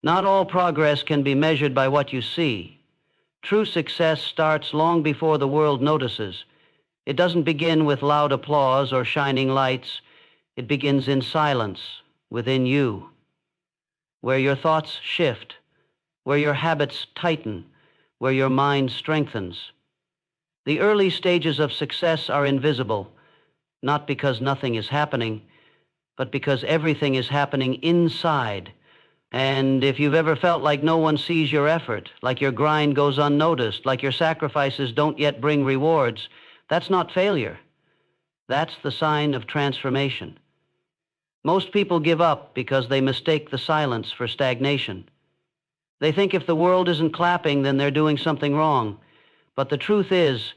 Not all progress can be measured by what you see. True success starts long before the world notices. It doesn't begin with loud applause or shining lights. It begins in silence, within you, where your thoughts shift, where your habits tighten, where your mind strengthens. The early stages of success are invisible, not because nothing is happening, but because everything is happening inside. And if you've ever felt like no one sees your effort, like your grind goes unnoticed, like your sacrifices don't yet bring rewards, that's not failure. That's the sign of transformation. Most people give up because they mistake the silence for stagnation. They think if the world isn't clapping, then they're doing something wrong. But the truth is,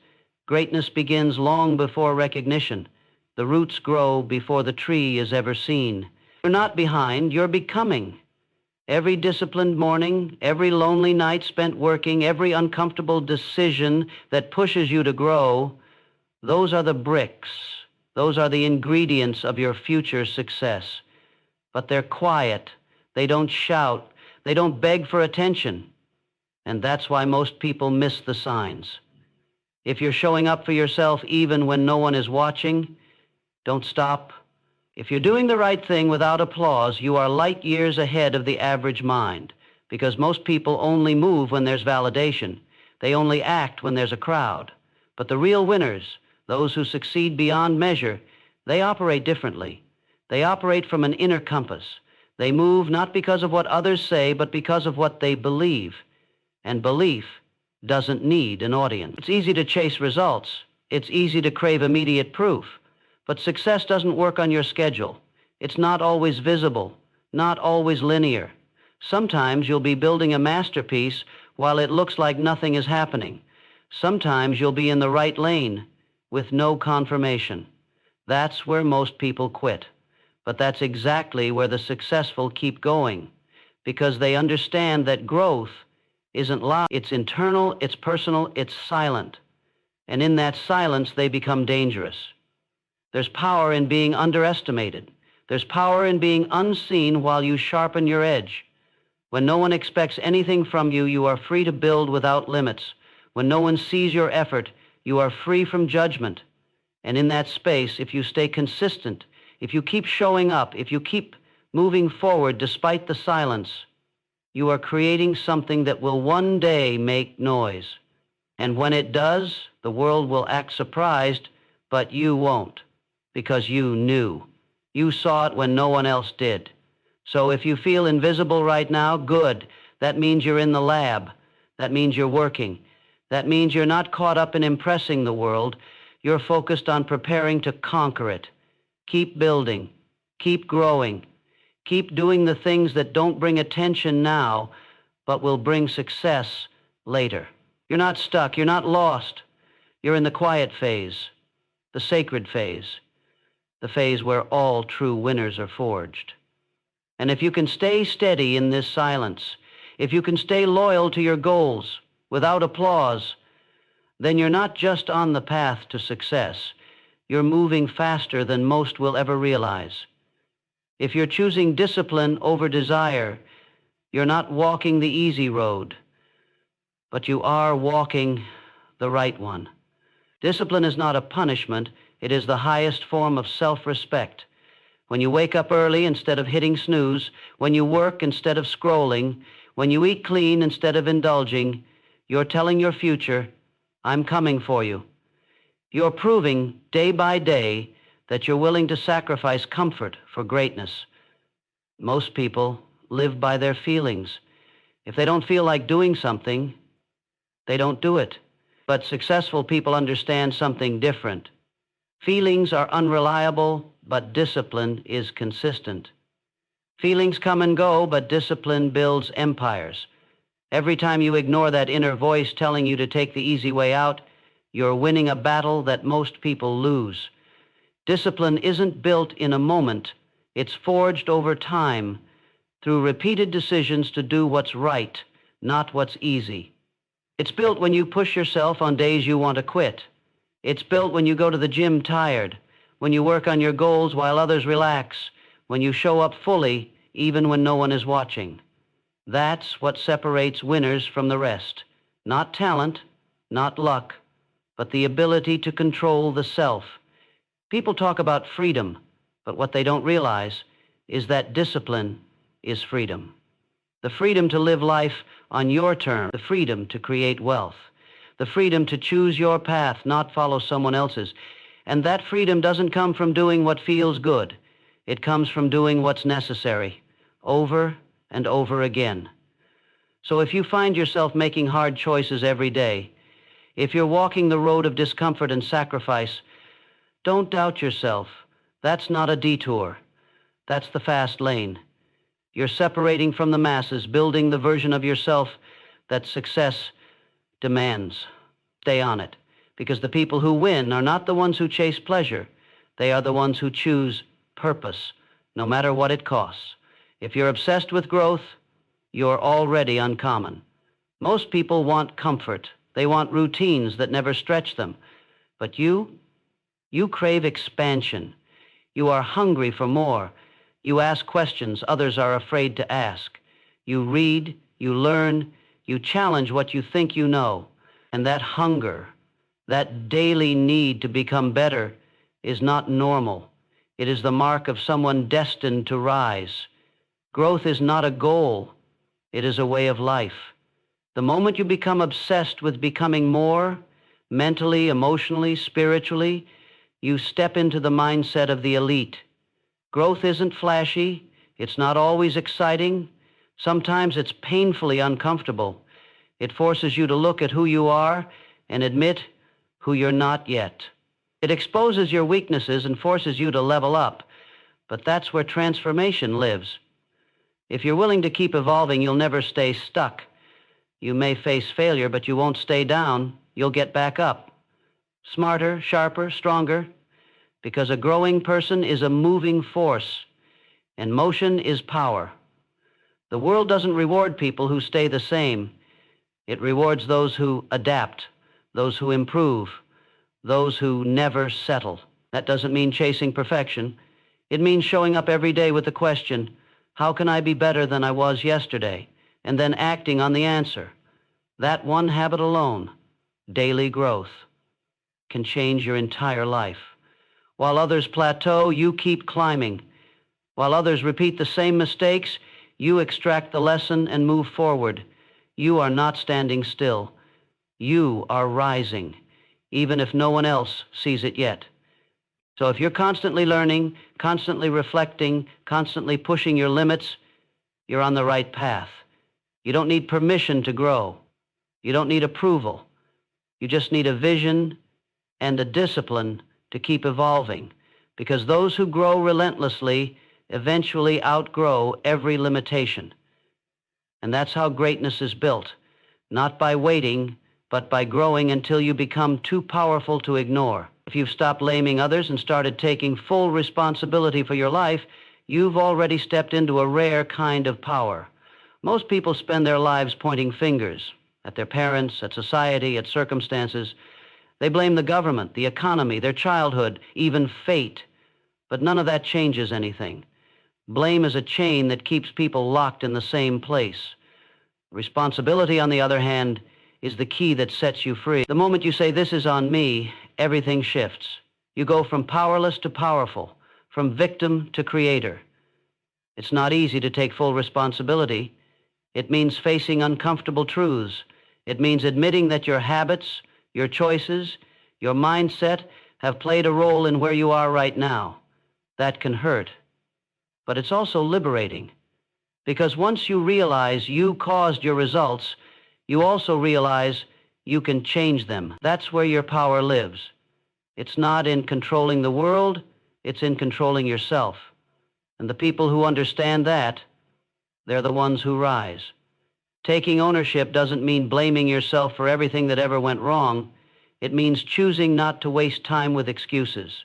greatness begins long before recognition. The roots grow before the tree is ever seen. You're not behind, you're becoming. Every disciplined morning, every lonely night spent working, every uncomfortable decision that pushes you to grow, those are the bricks. Those are the ingredients of your future success. But they're quiet. They don't shout. They don't beg for attention. And that's why most people miss the signs. If you're showing up for yourself even when no one is watching, don't stop. If you're doing the right thing without applause, you are light years ahead of the average mind, because most people only move when there's validation. They only act when there's a crowd. But the real winners, those who succeed beyond measure, they operate differently. They operate from an inner compass. They move not because of what others say, but because of what they believe. And belief doesn't need an audience. It's easy to chase results. It's easy to crave immediate proof. But success doesn't work on your schedule. It's not always visible, not always linear. Sometimes you'll be building a masterpiece while it looks like nothing is happening. Sometimes you'll be in the right lane with no confirmation. That's where most people quit. But that's exactly where the successful keep going, because they understand that growth isn't loud. It's internal, it's personal, it's silent. And in that silence, they become dangerous. There's power in being underestimated. There's power in being unseen while you sharpen your edge. When no one expects anything from you, you are free to build without limits. When no one sees your effort, you are free from judgment. And in that space, if you stay consistent, if you keep showing up, if you keep moving forward despite the silence, you are creating something that will one day make noise. And when it does, the world will act surprised, but you won't, because you knew. You saw it when no one else did. So if you feel invisible right now, good. That means you're in the lab. That means you're working. That means you're not caught up in impressing the world. You're focused on preparing to conquer it. Keep building. Keep growing. Keep doing the things that don't bring attention now, but will bring success later. You're not stuck. You're not lost. You're in the quiet phase, the sacred phase, the phase where all true winners are forged. And if you can stay steady in this silence, if you can stay loyal to your goals without applause, then you're not just on the path to success. You're moving faster than most will ever realize. If you're choosing discipline over desire, you're not walking the easy road, but you are walking the right one. Discipline is not a punishment. It is the highest form of self-respect. When you wake up early instead of hitting snooze, when you work instead of scrolling, when you eat clean instead of indulging, you're telling your future, I'm coming for you. You're proving day by day that you're willing to sacrifice comfort for greatness. Most people live by their feelings. If they don't feel like doing something, they don't do it. But successful people understand something different. Feelings are unreliable, but discipline is consistent. Feelings come and go, but discipline builds empires. Every time you ignore that inner voice telling you to take the easy way out, you're winning a battle that most people lose. Discipline isn't built in a moment. It's forged over time through repeated decisions to do what's right, not what's easy. It's built when you push yourself on days you want to quit. It's built when you go to the gym tired, when you work on your goals while others relax, when you show up fully even when no one is watching. That's what separates winners from the rest. Not talent, not luck, but the ability to control the self. People talk about freedom, but what they don't realize is that discipline is freedom. The freedom to live life on your terms, the freedom to create wealth, the freedom to choose your path, not follow someone else's. And that freedom doesn't come from doing what feels good. It comes from doing what's necessary, over and over again. So if you find yourself making hard choices every day, if you're walking the road of discomfort and sacrifice, don't doubt yourself. That's not a detour. That's the fast lane. You're separating from the masses, building the version of yourself that success demands. Stay on it, because the people who win are not the ones who chase pleasure. They are the ones who choose purpose, no matter what it costs. If you're obsessed with growth, you're already uncommon. Most people want comfort. They want routines that never stretch them. But you crave expansion. You are hungry for more. You ask questions others are afraid to ask. You read, you learn, you challenge what you think you know. And that hunger, that daily need to become better, is not normal. It is the mark of someone destined to rise. Growth is not a goal. It is a way of life. The moment you become obsessed with becoming more, mentally, emotionally, spiritually, you step into the mindset of the elite. Growth isn't flashy. It's not always exciting. Sometimes it's painfully uncomfortable. It forces you to look at who you are and admit who you're not yet. It exposes your weaknesses and forces you to level up. But that's where transformation lives. If you're willing to keep evolving, you'll never stay stuck. You may face failure, but you won't stay down. You'll get back up. Smarter, sharper, stronger. Because a growing person is a moving force, and motion is power. The world doesn't reward people who stay the same. It rewards those who adapt, those who improve, those who never settle. That doesn't mean chasing perfection. It means showing up every day with the question, how can I be better than I was yesterday? And then acting on the answer. That one habit alone, daily growth, can change your entire life. While others plateau, you keep climbing. While others repeat the same mistakes, you extract the lesson and move forward. You are not standing still. You are rising, even if no one else sees it yet. So if you're constantly learning, constantly reflecting, constantly pushing your limits, you're on the right path. You don't need permission to grow. You don't need approval. You just need a vision and a discipline to keep evolving, because those who grow relentlessly eventually outgrow every limitation. And that's how greatness is built, not by waiting, but by growing until you become too powerful to ignore. If you've stopped blaming others and started taking full responsibility for your life, you've already stepped into a rare kind of power. Most people spend their lives pointing fingers at their parents, at society, at circumstances. They blame the government, the economy, their childhood, even fate. But none of that changes anything. Blame is a chain that keeps people locked in the same place. Responsibility, on the other hand, is the key that sets you free. The moment you say, this is on me, everything shifts. You go from powerless to powerful, from victim to creator. It's not easy to take full responsibility. It means facing uncomfortable truths. It means admitting that your habits, your choices, your mindset have played a role in where you are right now. That can hurt. But it's also liberating. Because once you realize you caused your results, you also realize you can change them. That's where your power lives. It's not in controlling the world, it's in controlling yourself. And the people who understand that, they're the ones who rise. Taking ownership doesn't mean blaming yourself for everything that ever went wrong. It means choosing not to waste time with excuses.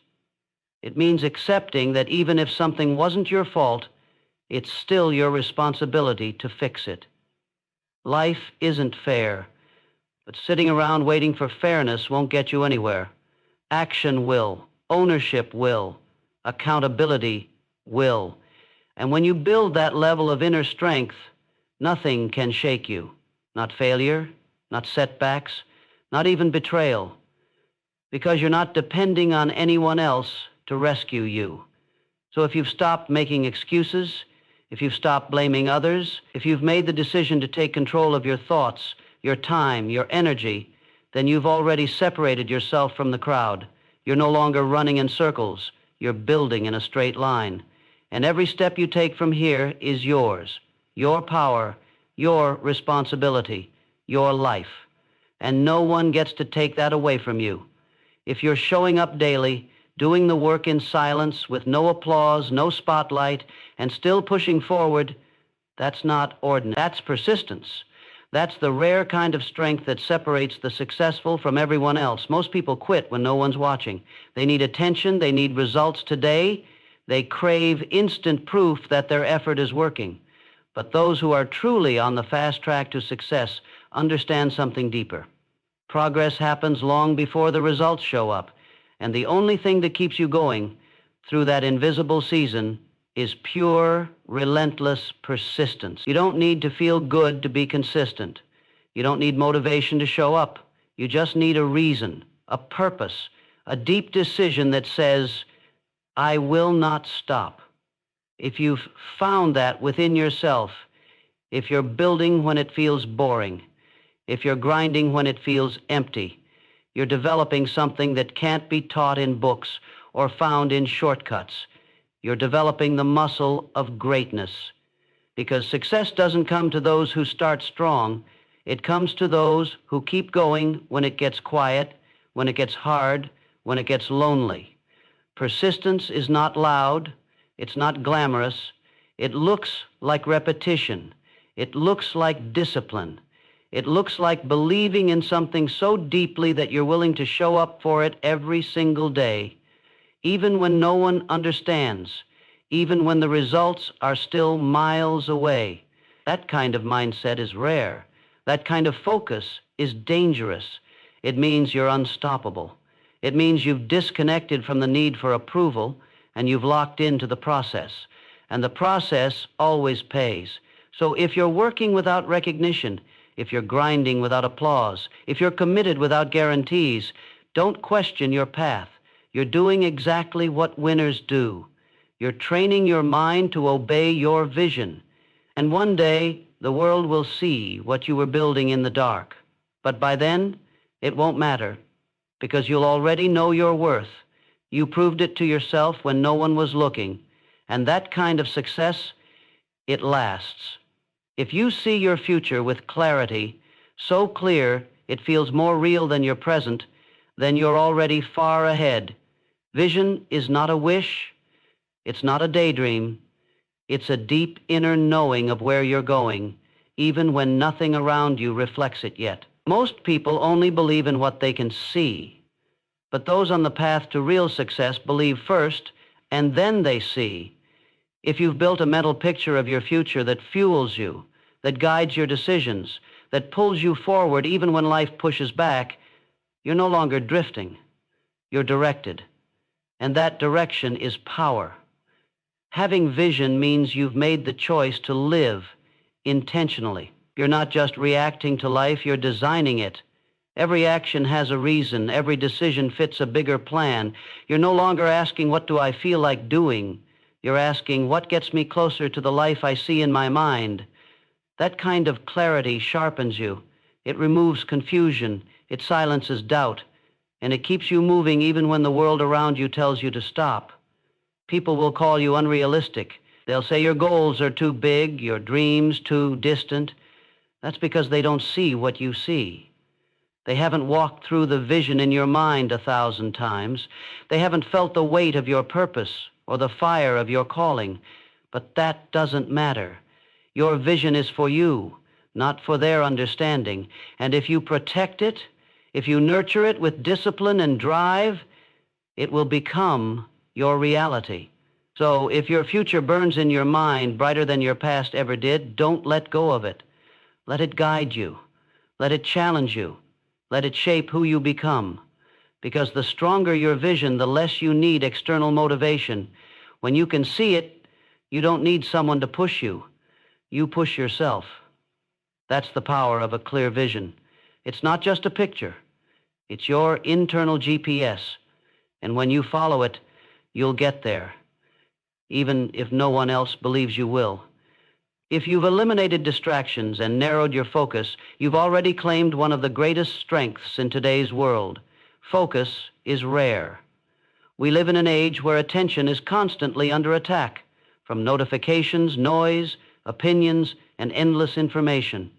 It means accepting that even if something wasn't your fault, it's still your responsibility to fix it. Life isn't fair, but sitting around waiting for fairness won't get you anywhere. Action will, ownership will, accountability will. And when you build that level of inner strength, Nothing can shake you. Not failure, not setbacks, not even betrayal. Because you're not depending on anyone else to rescue you. So if you've stopped making excuses, if you've stopped blaming others, if you've made the decision to take control of your thoughts, your time, your energy, then you've already separated yourself from the crowd. You're no longer running in circles. You're building in a straight line. And every step you take from here is yours, your power, your responsibility, your life. And no one gets to take that away from you. If you're showing up daily, doing the work in silence with no applause, no spotlight, and still pushing forward, that's not ordinary. That's persistence. That's the rare kind of strength that separates the successful from everyone else. Most people quit when no one's watching. They need attention. They need results today. They crave instant proof that their effort is working. But those who are truly on the fast track to success understand something deeper. Progress happens long before the results show up. And the only thing that keeps you going through that invisible season is pure, relentless persistence. You don't need to feel good to be consistent. You don't need motivation to show up. You just need a reason, a purpose, a deep decision that says, I will not stop. If you've found that within yourself, if you're building when it feels boring, if you're grinding when it feels empty, you're developing something that can't be taught in books or found in shortcuts. You're developing the muscle of greatness. Because success doesn't come to those who start strong. It comes to those who keep going when it gets quiet, when it gets hard, when it gets lonely. Persistence is not loud. It's not glamorous. It looks like repetition. It looks like discipline. It looks like believing in something so deeply that you're willing to show up for it every single day, even when no one understands, even when the results are still miles away. That kind of mindset is rare. That kind of focus is dangerous. It means you're unstoppable. It means you've disconnected from the need for approval and you've locked into the process. And the process always pays. So if you're working without recognition, if you're grinding without applause, if you're committed without guarantees, don't question your path. You're doing exactly what winners do. You're training your mind to obey your vision. And one day, the world will see what you were building in the dark. But by then, it won't matter, because you'll already know your worth. You proved it to yourself when no one was looking. And that kind of success, it lasts. If you see your future with clarity, so clear it feels more real than your present, then you're already far ahead. Vision is not a wish. It's not a daydream. It's a deep inner knowing of where you're going, even when nothing around you reflects it yet. Most people only believe in what they can see, but those on the path to real success believe first, and then they see. If you've built a mental picture of your future that fuels you, that guides your decisions, that pulls you forward even when life pushes back, you're no longer drifting. You're directed. And that direction is power. Having vision means you've made the choice to live intentionally. You're not just reacting to life, you're designing it. Every action has a reason. Every decision fits a bigger plan. You're no longer asking, what do I feel like doing? You're asking, what gets me closer to the life I see in my mind? That kind of clarity sharpens you. It removes confusion. It silences doubt. And it keeps you moving even when the world around you tells you to stop. People will call you unrealistic. They'll say your goals are too big, your dreams too distant. That's because they don't see what you see. They haven't walked through the vision in your mind 1,000 times. They haven't felt the weight of your purpose or the fire of your calling. But that doesn't matter. Your vision is for you, not for their understanding. And if you protect it, if you nurture it with discipline and drive, it will become your reality. So if your future burns in your mind brighter than your past ever did, don't let go of it. Let it guide you. Let it challenge you. Let it shape who you become. Because the stronger your vision, the less you need external motivation. When you can see it, you don't need someone to push you. You push yourself. That's the power of a clear vision. It's not just a picture. It's your internal GPS. And when you follow it, you'll get there, even if no one else believes you will. If you've eliminated distractions and narrowed your focus, you've already claimed one of the greatest strengths in today's world. Focus is rare. We live in an age where attention is constantly under attack, from notifications, noise, opinions, and endless information.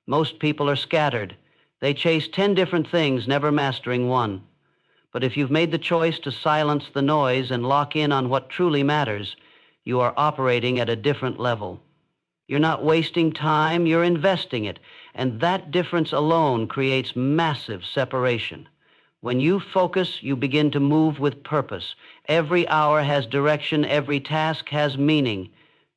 Most people are scattered. They chase 10 different things, never mastering one. But if you've made the choice to silence the noise and lock in on what truly matters, you are operating at a different level. You're not wasting time, you're investing it, and that difference alone creates massive separation. When you focus, you begin to move with purpose. Every hour has direction, every task has meaning.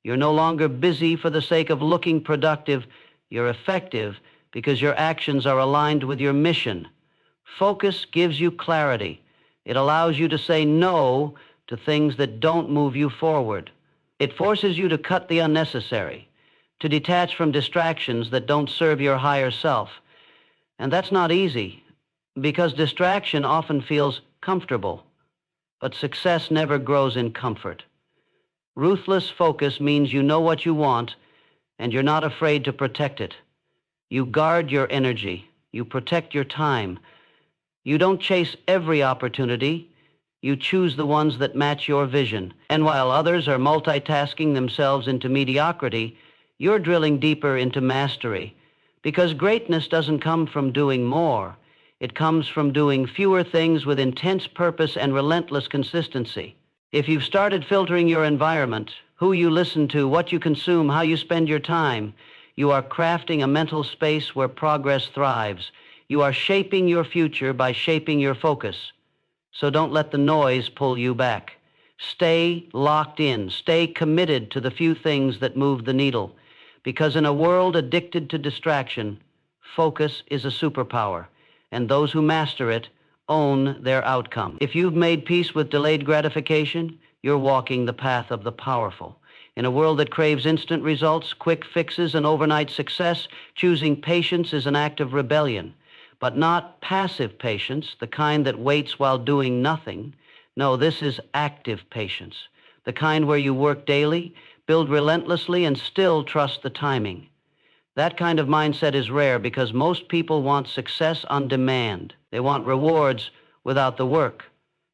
You're no longer busy for the sake of looking productive, you're effective because your actions are aligned with your mission. Focus gives you clarity. It allows you to say no to things that don't move you forward. It forces you to cut the unnecessary, to detach from distractions that don't serve your higher self. And that's not easy, because distraction often feels comfortable, but success never grows in comfort. Ruthless focus means you know what you want, and you're not afraid to protect it. You guard your energy. You protect your time. You don't chase every opportunity. You choose the ones that match your vision. And while others are multitasking themselves into mediocrity, you're drilling deeper into mastery. Because greatness doesn't come from doing more. It comes from doing fewer things with intense purpose and relentless consistency. If you've started filtering your environment, who you listen to, what you consume, how you spend your time, you are crafting a mental space where progress thrives. You are shaping your future by shaping your focus. So don't let the noise pull you back. Stay locked in. Stay committed to the few things that move the needle. Because in a world addicted to distraction, focus is a superpower, and those who master it own their outcome. If you've made peace with delayed gratification, you're walking the path of the powerful. In a world that craves instant results, quick fixes, and overnight success, choosing patience is an act of rebellion. But not passive patience, the kind that waits while doing nothing. No, this is active patience, the kind where you work daily, build relentlessly, and still trust the timing. That kind of mindset is rare because most people want success on demand. They want rewards without the work.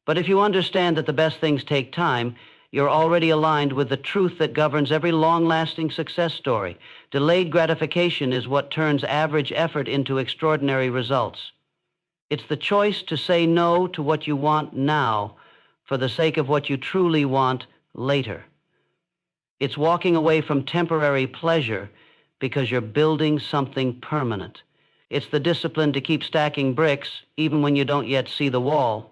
But if you understand that the best things take time, you're already aligned with the truth that governs every long-lasting success story. Delayed gratification is what turns average effort into extraordinary results. It's the choice to say no to what you want now for the sake of what you truly want later. It's walking away from temporary pleasure because you're building something permanent. It's the discipline to keep stacking bricks even when you don't yet see the wall.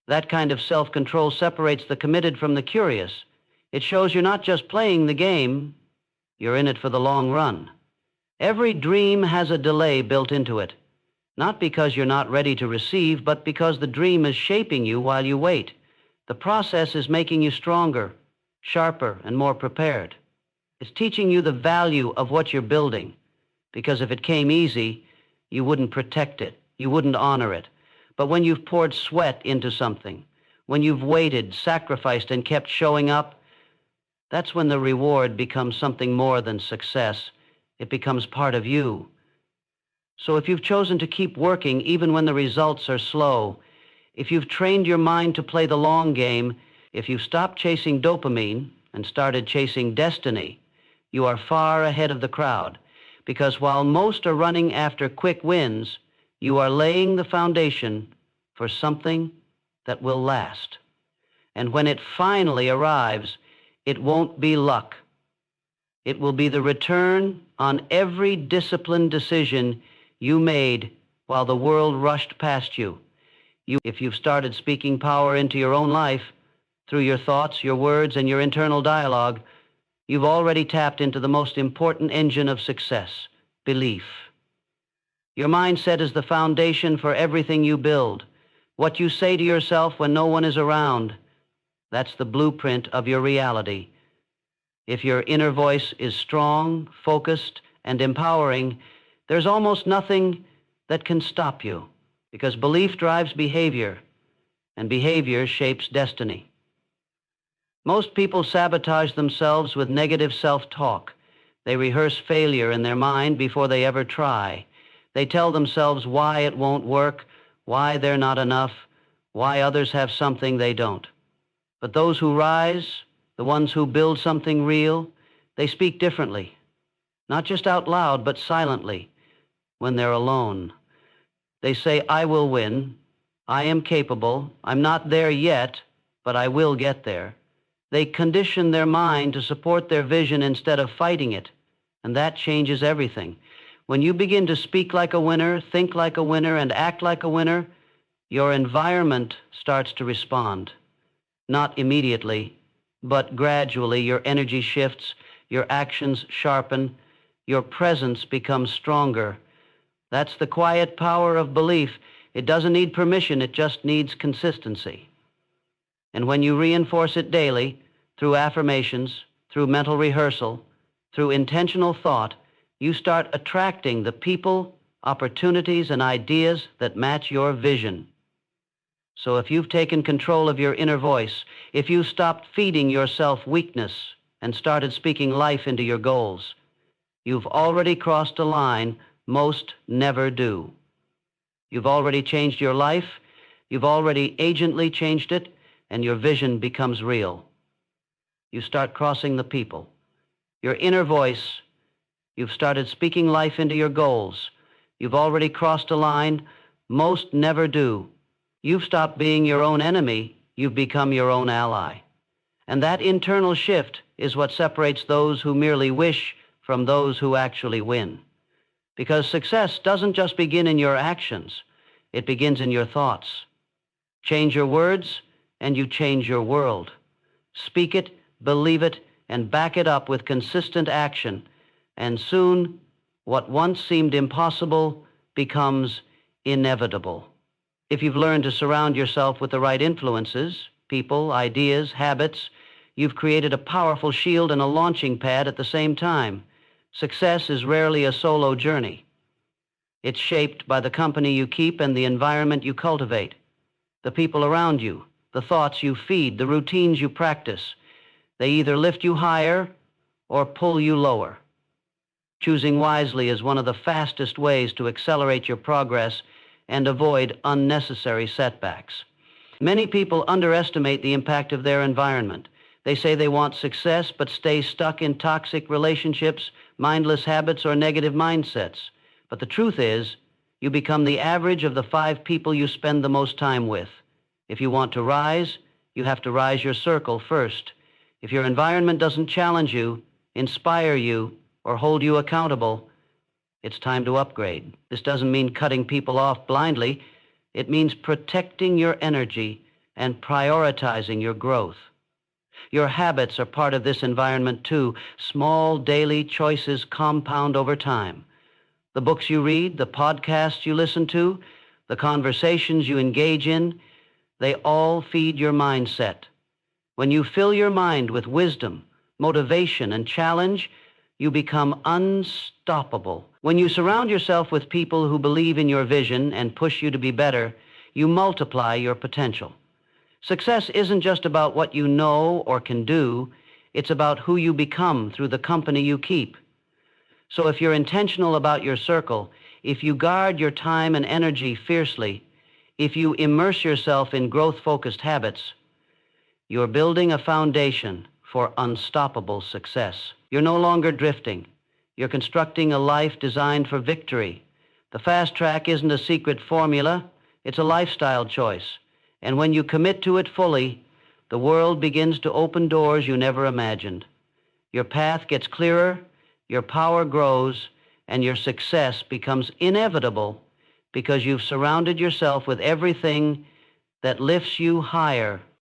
That kind of self-control separates the committed from the curious. It shows you're not just playing the game, you're in it for the long run. Every dream has a delay built into it, not because you're not ready to receive, but because the dream is shaping you while you wait. The process is making you stronger, sharper, and more prepared. It's teaching you the value of what you're building, because if it came easy, you wouldn't protect it, you wouldn't honor it. But when you've poured sweat into something, when you've waited, sacrificed, and kept showing up, that's when the reward becomes something more than success. It becomes part of you. So if you've chosen to keep working even when the results are slow, if you've trained your mind to play the long game, if you've stopped chasing dopamine and started chasing destiny, you are far ahead of the crowd. Because while most are running after quick wins, you are laying the foundation for something that will last. And when it finally arrives, it won't be luck. It will be the return on every disciplined decision you made while the world rushed past you. If you've started speaking power into your own life through your thoughts, your words, and your internal dialogue, you've already tapped into the most important engine of success, belief. Your mindset is the foundation for everything you build. What you say to yourself when no one is around, that's the blueprint of your reality. If your inner voice is strong, focused, and empowering, There's almost nothing that can stop you, because belief drives behavior, and behavior shapes destiny. Most people sabotage themselves with negative self-talk. They rehearse failure in their mind before they ever try. They tell themselves why it won't work, why they're not enough, why others have something they don't. But those who rise, the ones who build something real, they speak differently, not just out loud, but silently when they're alone. They say, I will win, I am capable, I'm not there yet, but I will get there. They condition their mind to support their vision instead of fighting it, and that changes everything. When you begin to speak like a winner, think like a winner, and act like a winner, your environment starts to respond. Not immediately, but gradually your energy shifts, your actions sharpen, your presence becomes stronger. That's the quiet power of belief. It doesn't need permission, it just needs consistency. And when you reinforce it daily, through affirmations, through mental rehearsal, through intentional thought, you start attracting the people, opportunities, and ideas that match your vision. So if you've taken control of your inner voice, if you stopped feeding yourself weakness and started speaking life into your goals, you've already crossed a line most never do. You've already changed your life, you've already agently changed it, and your vision becomes real. You start crossing the people. Your inner voice, you've started speaking life into your goals. You've already crossed a line most never do. You've stopped being your own enemy, you've become your own ally. And that internal shift is what separates those who merely wish from those who actually win. Because success doesn't just begin in your actions, it begins in your thoughts. Change your words, and you change your world. Speak it, believe it, and back it up with consistent action, and soon what once seemed impossible becomes inevitable. If you've learned to surround yourself with the right influences, people, ideas, habits, you've created a powerful shield and a launching pad at the same time. Success is rarely a solo journey. It's shaped by the company you keep and the environment you cultivate, the people around you, the thoughts you feed, the routines you practice. They either lift you higher or pull you lower. Choosing wisely is one of the fastest ways to accelerate your progress and avoid unnecessary setbacks. Many people underestimate the impact of their environment. They say they want success but stay stuck in toxic relationships, mindless habits, or negative mindsets. But the truth is, you become the average of the 5 people you spend the most time with. If you want to rise, you have to rise your circle first. If your environment doesn't challenge you, inspire you, or hold you accountable, it's time to upgrade. This doesn't mean cutting people off blindly. It means protecting your energy and prioritizing your growth. Your habits are part of this environment too. Small daily choices compound over time. The books you read, the podcasts you listen to, the conversations you engage in, they all feed your mindset. When you fill your mind with wisdom, motivation, and challenge, you become unstoppable. When you surround yourself with people who believe in your vision and push you to be better, you multiply your potential. Success isn't just about what you know or can do, it's about who you become through the company you keep. So if you're intentional about your circle, if you guard your time and energy fiercely, if you immerse yourself in growth-focused habits, you're building a foundation for unstoppable success. You're no longer drifting. You're constructing a life designed for victory. The fast track isn't a secret formula, it's a lifestyle choice. And when you commit to it fully, the world begins to open doors you never imagined. Your path gets clearer, your power grows, and your success becomes inevitable because you've surrounded yourself with everything that lifts you higher